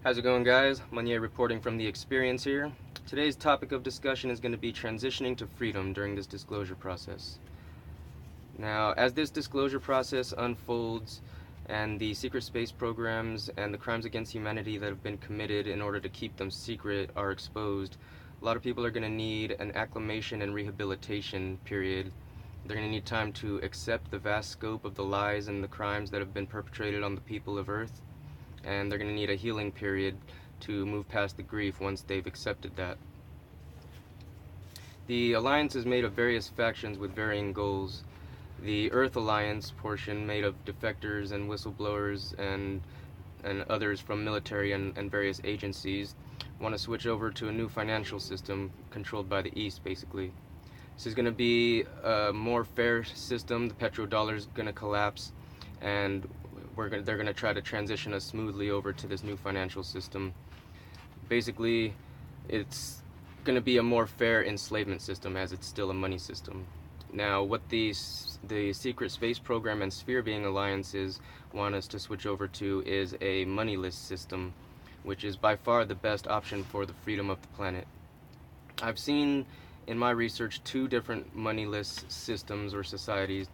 How's it going, guys? Monier reporting from the experience here. Today's topic of discussion is going to be transitioning to freedom during this disclosure process. Now, as this disclosure process unfolds and the secret space programs and the crimes against humanity that have been committed in order to keep them secret are exposed, a lot of people are going to need an acclimation and rehabilitation period. They're going to need time to accept the vast scope of the lies and the crimes that have been perpetrated on the people of Earth, and they're going to need a healing period to move past the grief once they've accepted that. The alliance is made of various factions with varying goals. The Earth Alliance portion, made of defectors and whistleblowers and others from military and various agencies, want to switch over to a new financial system controlled by the East, basically. This is going to be a more fair system. The petrodollar is going to collapse, and they're going to try to transition us smoothly over to this new financial system. Basically, it's going to be a more fair enslavement system, as it's still a money system. Now, what the Secret Space Program and Sphere Being Alliances want us to switch over to is a moneyless system, which is by far the best option for the freedom of the planet. I've seen in my research two different moneyless systems or societies.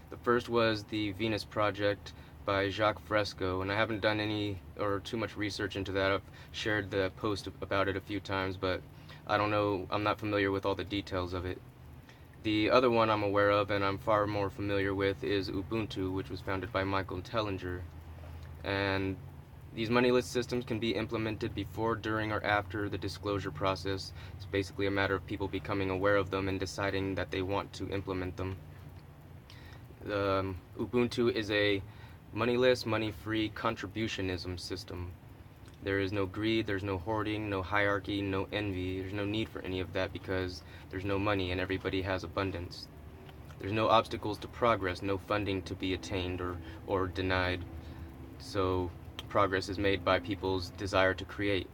The first was the Venus Project by Jacques Fresco, and I haven't done any or too much research into that. I've shared the post about it a few times, but I don't know, I'm not familiar with all the details of it. The other one I'm aware of and I'm far more familiar with is Ubuntu, which was founded by Michael Tellinger. And these moneyless systems can be implemented before, during, or after the disclosure process. It's basically a matter of people becoming aware of them and deciding that they want to implement them. Ubuntu is a moneyless, money-free contributionism system. There is no greed, there's no hoarding, no hierarchy, no envy. There's no need for any of that because there's no money and everybody has abundance. There's no obstacles to progress, no funding to be attained or denied. So progress is made by people's desire to create.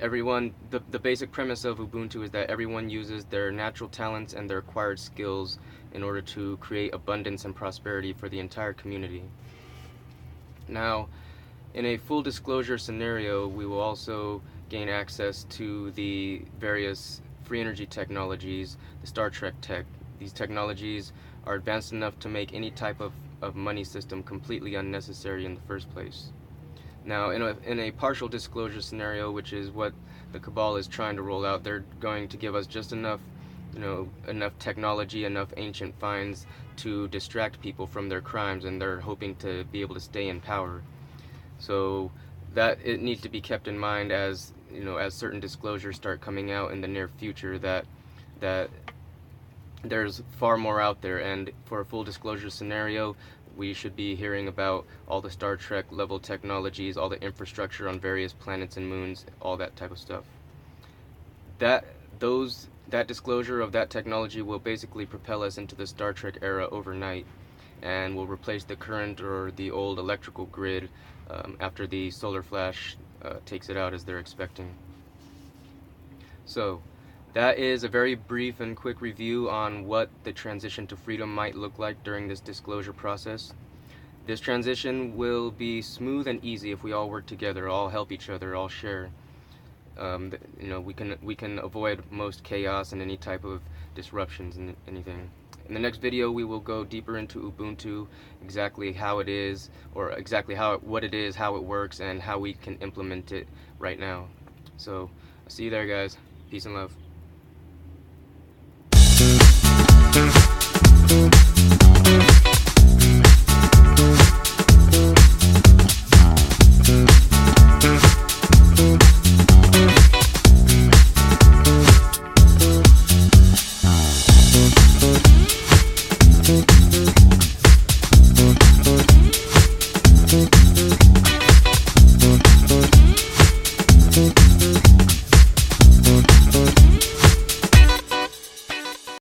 The basic premise of Ubuntu is that everyone uses their natural talents and their acquired skills in order to create abundance and prosperity for the entire community. Now, in a full disclosure scenario, we will also gain access to the various free energy technologies, the Star Trek tech. These technologies are advanced enough to make any type of money system completely unnecessary in the first place. Now, in a partial disclosure scenario, which is what the Cabal is trying to roll out, they're going to give us just enough technology, enough ancient finds to distract people from their crimes, and they're hoping to be able to stay in power. So that it needs to be kept in mind as certain disclosures start coming out in the near future, that there's far more out there, and for a full disclosure scenario, we should be hearing about all the Star Trek level technologies, all the infrastructure on various planets and moons, all that type of stuff. That disclosure of that technology will basically propel us into the Star Trek era overnight, and will replace the current or the old electrical grid after the solar flash takes it out, as they're expecting. So that is a very brief and quick review on what the transition to freedom might look like during this disclosure process. This transition will be smooth and easy if we all work together, all help each other, all share. We can avoid most chaos and any type of disruptions and anything. In the next video, we will go deeper into Ubuntu, exactly how it is, or exactly what it is, how it works, and how we can implement it right now. So, I'll see you there, guys. Peace and love.